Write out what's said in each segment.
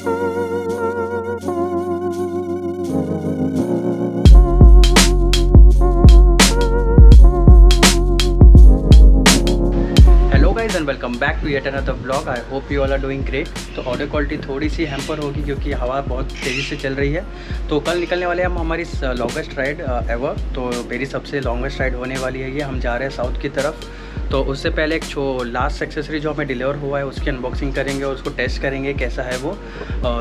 Guys and welcome back to yet another vlog. I hope you all are doing great. तो audio quality थोड़ी सी hamper होगी क्योंकि हवा बहुत तेज़ी से चल रही है। तो कल निकलने वाले हम हमारी लॉन्गेस्ट राइड एवर। तो मेरी सबसे लॉन्गेस्ट राइड होने वाली है ये। हम जा रहे हैं साउथ की तरफ। तो उससे पहले एक लास्ट एक्सेसरी जो हमें डिलीवर हुआ है उसकी अनबॉक्सिंग करेंगे और उसको टेस्ट करेंगे कैसा है वो।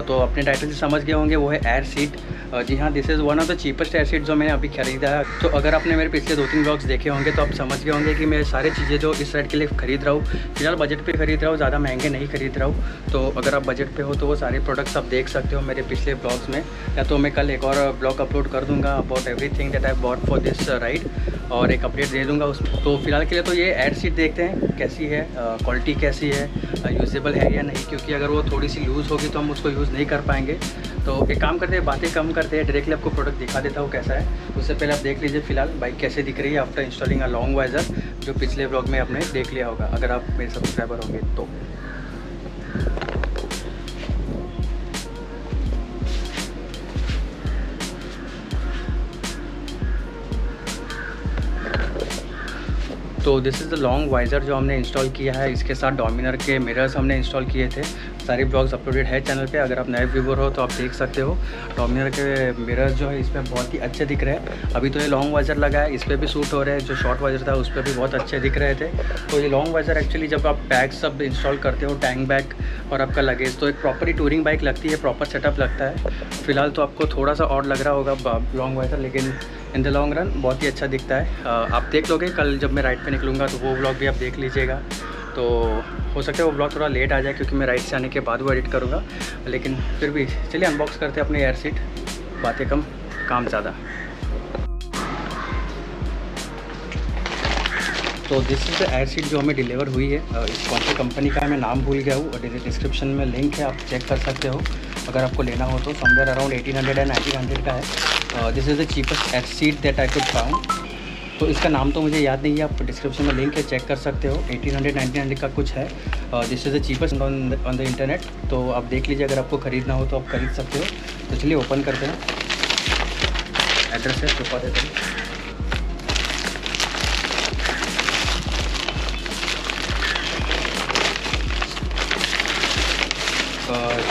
तो अपने टाइटल से समझ गए होंगे, वो है एयर सीट। जी हाँ, this is one of the cheapest air seat जो मैंने अभी खरीदा है। तो अगर आपने मेरे पिछले 2-3 ब्लॉग्स देखे होंगे तो आप समझ गए होंगे कि मैं सारी चीज़ें जो इस राइड के लिए खरीद रहा हूँ, फिलहाल बजट पे खरीद रहा हूँ, ज़्यादा महंगे नहीं खरीद रहा हूँ। तो अगर आप बजट पे हो तो वो सारे प्रोडक्ट्स आप देख सकते हो मेरे पिछले ब्लॉग्स में, या तो मैं कल एक और ब्लॉग अपलोड कर दूँगा about everything that I bought for this ride, और एक अपडेट दे दूँगा उस। तो फिलहाल के लिए तो ये एयर सीट देखते हैं कैसी है, क्वालिटी कैसी है, यूजेबल है या नहीं, क्योंकि अगर वो थोड़ी सी लूज़ होगी तो हम उसको यूज़ नहीं कर पाएंगे। तो एक काम करते हैं, बातें कम करते हैं, डायरेक्टली आपको प्रोडक्ट दिखा देता हूँ कैसा है। उससे पहले आप देख लीजिए फिलहाल बाइक कैसे दिख रही है after installing a long visor, जो पिछले ब्लॉग में आपने देख लिया होगा अगर आप मेरे सब्सक्राइबर होंगे तो। तो this is the long visor जो हमने इंस्टॉल किया है। इसके साथ डोमिनर के मिरर्स हमने इंस्टॉल किए थे। सारे ब्लॉग्स अपलोडेड है चैनल पे, अगर आप नए व्यूवर हो तो आप देख सकते हो। डोमिनर के मिरर्स जो है इस पर बहुत ही अच्छे दिख रहे हैं। अभी तो ये लॉन्ग वाइज़र लगा है, इस पर भी सूट हो रहे हैं। जो शॉर्ट वाइज़र था उस पर भी बहुत अच्छे दिख रहे थे। तो ये लॉन्ग वाइज़र एक्चुअली जब आप बैग सब इंस्टॉल करते हो, टैंक बैग और आपका लगेज, तो एक प्रॉपरली टूरिंग बाइक लगती है, प्रॉपर सेटअप लगता है। फिलहाल तो आपको थोड़ा सा और लग रहा होगा लॉन्ग वाइज़र, लेकिन इन द लॉन्ग रन बहुत ही अच्छा दिखता है। आप देख लोगे कल जब मैं राइड पे निकलूँगा तो वो व्लॉग भी आप देख लीजिएगा। तो हो सकता है वो व्लॉग थोड़ा लेट आ जाए क्योंकि मैं राइड से आने के बाद वो एडिट करूँगा, लेकिन फिर भी चलिए अनबॉक्स करते हैं अपनी एयर सीट। बातें कम, काम ज़्यादा। तो this is the air seat जो हमें डिलीवर हुई है। इस कौन सी कंपनी का है मैं नाम भूल गया हूँ, डिस्क्रिप्शन में लिंक है, आप चेक कर सकते हो अगर आपको लेना हो तो। समवेयर अराउंड 1800 एंड 1900 का है। This is the cheapest air seat that I could found. तो इसका नाम तो मुझे याद नहीं है, आप डिस्क्रिप्शन में लिंक है, चेक कर सकते हो। 1800-1900 का कुछ है। This is the cheapest on the internet. तो आप देख लीजिए, अगर आपको ख़रीदना हो तो आप खरीद सकते हो। तो चलिए ओपन करते हैं। एड्रेस है छुपा देते हैं।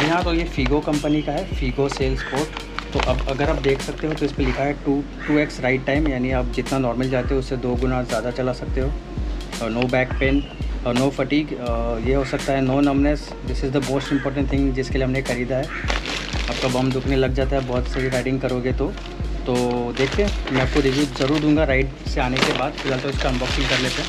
जी हाँ, तो ये फीगो कंपनी का है, फीगो सेल्स कोट। तो अब अगर आप देख सकते हो तो इस पर लिखा है 2x राइड टाइम, यानी आप जितना नॉर्मल जाते हो उससे 2 गुना ज़्यादा चला सकते हो। नो बैक पेन और नो फटीग, ये हो सकता है no numbness. This is the most important thing जिसके लिए हमने ख़रीदा है। आपका बम दुखने लग जाता है बहुत सही राइडिंग करोगे तो देखते हैं, मैं आपको रिव्यू ज़रूर दूंगा राइड से आने के बाद। फिलहाल तो इसका अनबॉक्सिंग कर लेते हैं।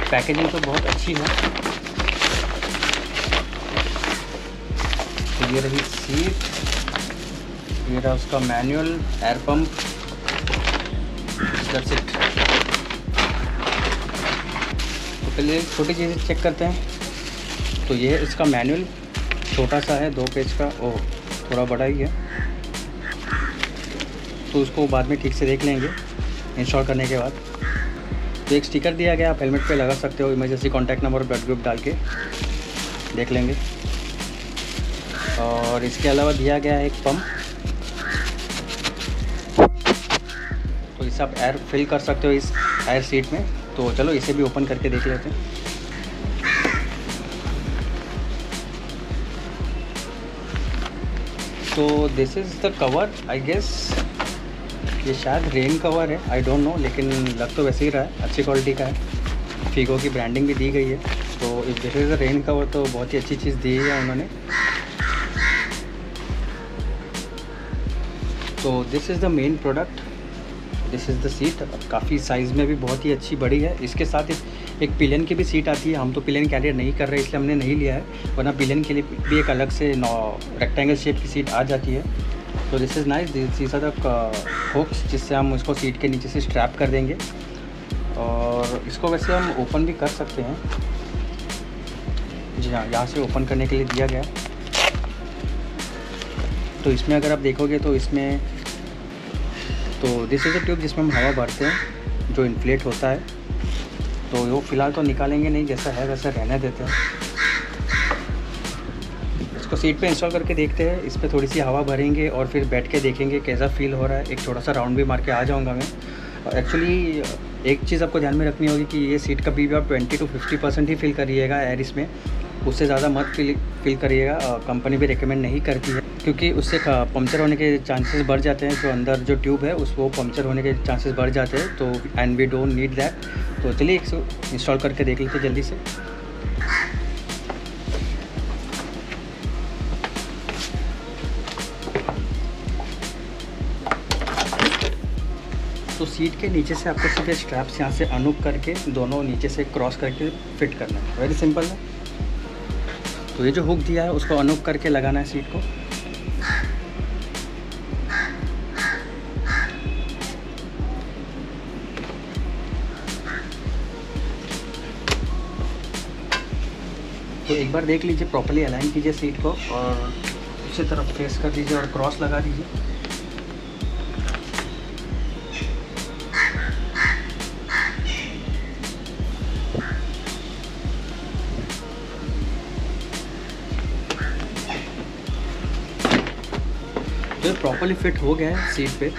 पैकेजिंग तो बहुत अच्छी है। तो ये रही सीट, ये रहा उसका manual, air pump, that's it. तो पहले छोटी चीज़ें चेक करते हैं। तो ये इसका मैनुअल छोटा सा है, 2 पेज का। ओह, थोड़ा बड़ा ही है, तो उसको बाद में ठीक से देख लेंगे इंस्टॉल करने के बाद। तो एक स्टिकर दिया गया, आप हेलमेट पे लगा सकते हो, इमरजेंसी कॉन्टैक्ट नंबर और ब्लड ग्रुप डाल के देख लेंगे। और इसके अलावा दिया गया है एक पंप, तो इससे आप एयर फिल कर सकते हो इस एयर सीट में। तो चलो इसे भी ओपन करके देख लेते हैं। तो this is the cover, I guess ये शायद रेन कवर है, आई डोंट नो, लेकिन लग तो वैसे ही रहा है, अच्छी क्वालिटी का है। फीगो की ब्रांडिंग भी दी गई है। तो if this is the rain cover तो बहुत ही अच्छी चीज़ दी है उन्होंने। तो this is the main product, this is the seat. काफ़ी साइज़ में भी बहुत ही अच्छी बड़ी है। इसके साथ एक पिलियन की भी सीट आती है। हम तो पिलियन कैरियर नहीं कर रहे इसलिए हमने नहीं लिया है, वरना पिलियन के लिए भी एक अलग से रेक्टेंगल शेप की सीट आ जाती है। तो this is nice, this are the hooks जिससे हम इसको सीट के नीचे से स्ट्रैप कर देंगे। और इसको वैसे हम ओपन भी कर सकते हैं। जी हाँ, यहाँ से ओपन करने के लिए दिया गया। तो इसमें अगर आप देखोगे तो इसमें तो दिस इज़ अ ट्यूब जिसमें हम हवा भरते हैं। जो इन्फ्लेट होता है, तो वो फ़िलहाल तो निकालेंगे नहीं, जैसा है वैसा रहने देते हैं। इसको सीट पे इंस्टॉल करके देखते हैं, इस पर थोड़ी सी हवा भरेंगे और फिर बैठ के देखेंगे कैसा फ़ील हो रहा है। एक छोटा सा राउंड भी मार के आ जाऊँगा मैं। एक्चुअली एक चीज़ आपको ध्यान में रखनी होगी कि ये सीट कभी भी आप 20 to 50% ही फील करिएगा एयर इसमें, उससे ज़्यादा मत फील करिएगा। कंपनी भी रिकमेंड नहीं करती है, क्योंकि उससे पंचर होने के चांसेस बढ़ जाते हैं। जो अंदर जो ट्यूब है वो पंचर होने के चांसेस बढ़ जाते हैं, तो and we don't need that. तो चलिए इसको इंस्टॉल करके देख लेते जल्दी से। तो सीट के नीचे से आपको सिर्फ स्ट्रैप्स यहाँ से अनहुक करके दोनों नीचे से क्रॉस करके फिट करना है, वेरी सिंपल है। तो ये जो हुक दिया है उसको अनहुक करके लगाना है सीट को। तो एक बार देख लीजिए, प्रॉपर्ली अलाइन कीजिए सीट को और उसी तरफ फेस कर दीजिए और क्रॉस लगा दीजिए। तो प्रॉपर्ली फिट हो गया है सीट पे।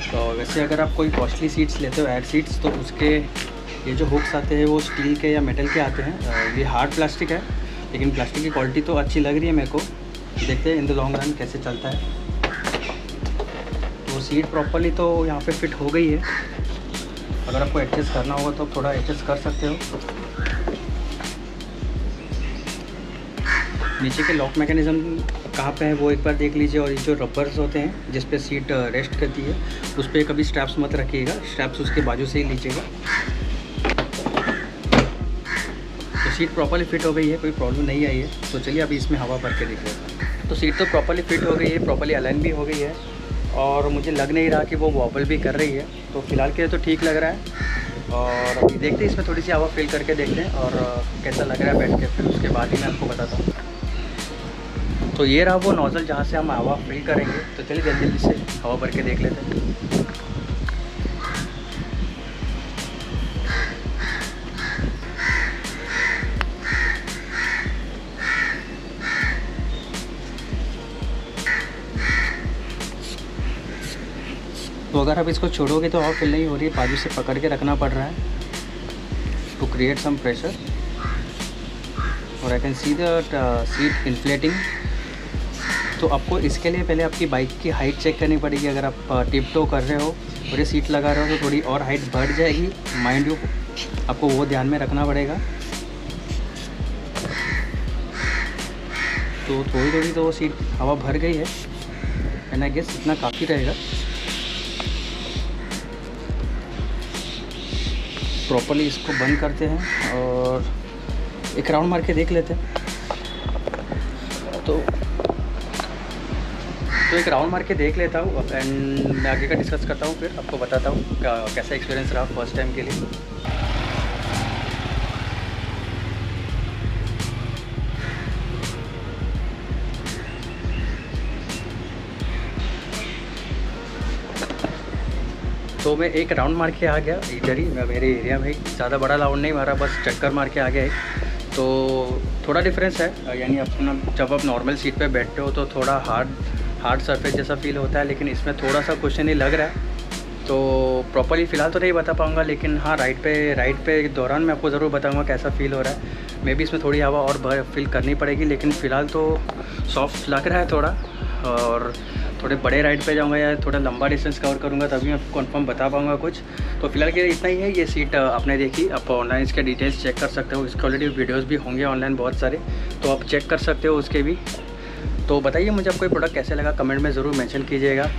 तो वैसे अगर आप कोई कॉस्टली सीट्स लेते हो, एयर सीट्स, तो उसके ये जो हुक्स आते हैं वो स्टील के या मेटल के आते हैं। ये हार्ड प्लास्टिक है, लेकिन प्लास्टिक की क्वालिटी तो अच्छी लग रही है मेरे को। देखते हैं इन द लॉन्ग रन कैसे चलता है। तो सीट प्रॉपर्ली तो यहाँ पे फिट हो गई है। अगर आपको एडजस्ट करना होगा तो थोड़ा एडजस्ट कर सकते हो। नीचे के लॉक मैकेनिज़्म कहाँ पे है वो एक बार देख लीजिए। और ये जो रबर्स होते हैं जिस पे सीट रेस्ट करती है, उस पर कभी स्ट्रैप्स मत रखिएगा, स्ट्रैप्स उसके बाजू से ही लीजिएगा। तो सीट प्रॉपर्ली फिट हो गई है, कोई प्रॉब्लम नहीं आई है। तो चलिए अभी इसमें हवा भर के देख लेते हैं। तो सीट तो प्रॉपर्ली फिट हो गई है, प्रॉपर्ली अलाइन भी हो गई है और मुझे लग नहीं रहा कि वो वॉबल भी कर रही है। तो फिलहाल के लिए तो ठीक लग रहा है। और अभी देखते हैं, इसमें थोड़ी सी हवा फील करके देखते हैं और कैसा लग रहा है बैठ के, फिर उसके बाद ही मैं आपको बताता हूँ। तो ये रहा वो नोज़ल जहाँ से हम हवा फिल करेंगे। तो चलिए जल्दी जल्दी से हवा भर के देख लेते हैं। तो अगर आप इसको छोड़ोगे तो हवा फिल नहीं हो रही है, बाजू से पकड़ के रखना पड़ रहा है टू क्रिएट सम प्रेशर। और I can see the seat inflating. तो आपको इसके लिए पहले आपकी बाइक की हाइट चेक करनी पड़ेगी। अगर आप टिप टो कर रहे हो और ये सीट लगा रहे हो तो थोड़ी और हाइट बढ़ जाएगी, माइंड यू, आपको वो ध्यान में रखना पड़ेगा। तो थोड़ी थोड़ी तो वो सीट हवा भर गई है, एंड आई गेस इतना काफ़ी रहेगा। प्रॉपर्ली इसको बंद करते हैं और एक राउंड मार के देख लेते हैं। तो एक राउंड मार के देख लेता हूँ एंड मैं आगे का डिस्कस करता हूँ, फिर आपको बताता हूँ कैसा एक्सपीरियंस रहा फर्स्ट टाइम के लिए। तो मैं एक राउंड मार के आ गया इधर ही, मेरे एरिया में ही। ज़्यादा बड़ा राउंड नहीं मारा, बस चक्कर मार के आ गया एक। तो थोड़ा डिफरेंस है, यानी अपना जब आप नॉर्मल सीट पे बैठते हो तो थोड़ा हार्ड सरफेस जैसा फील होता है, लेकिन इसमें थोड़ा सा क्वेश्चन ही लग रहा है। तो प्रॉपर्ली फ़िलहाल तो नहीं बता पाऊँगा, लेकिन हाँ राइड पे दौरान मैं आपको ज़रूर बताऊँगा कैसा फ़ील हो रहा है। मे बी इसमें थोड़ी हवा और फील करनी पड़ेगी, लेकिन फ़िलहाल तो सॉफ्ट लग रहा है थोड़ा। और थोड़े बड़े राइड पे जाऊँगा या थोड़ा लंबा डिस्टेंस कवर करूँगा तभी मैं आपको कन्फर्म बता पाऊँगा कुछ। तो फिलहाल के लिए इतना ही है। ये सीट आपने देखी, आप ऑनलाइन इसके डिटेल्स चेक कर सकते हो। इसके ऑलरेडी वीडियोज़ भी होंगे ऑनलाइन बहुत सारे, तो आप चेक कर सकते हो उसके भी। तो बताइए मुझे आपको ये प्रोडक्ट कैसे लगा, कमेंट में ज़रूर मेंशन कीजिएगा।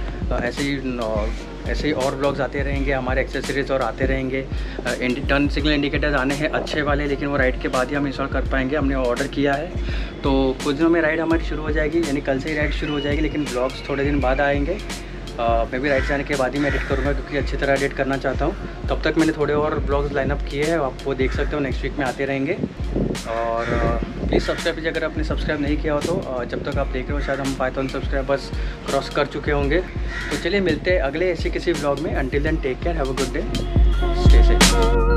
ऐसे ही और ब्लॉग्स आते रहेंगे, हमारे एक्सेसरीज़ और आते रहेंगे। टर्न सिग्नल इंडिकेटर्स आने हैं अच्छे वाले, लेकिन वो राइड के बाद ही हम इंस्टॉल कर पाएंगे। हमने ऑर्डर किया है, तो कुछ दिनों में राइड हमारी शुरू हो जाएगी, यानी कल से ही राइड शुरू हो जाएगी, लेकिन ब्लॉग्स थोड़े दिन बाद आएंगे। मैं भी राइड जाने के बाद ही मैं एडिट करूँगा, क्योंकि अच्छी तरह एडिट करना चाहता हूँ। तब तक मैंने थोड़े और ब्लॉग्स लाइनअप किए हैं, आप वो देख सकते हो, नेक्स्ट वीक में आते रहेंगे। और प्लीज़ सब्सक्राइब कीजिए अगर आपने सब्सक्राइब नहीं किया हो तो। जब तक आप देख रहे हो शायद हम 5,000 सब्सक्राइबर्स क्रॉस कर चुके होंगे। तो चलिए मिलते हैं अगले ऐसे किसी ब्लॉग में। Until then take care, have a good day. अच्छे से।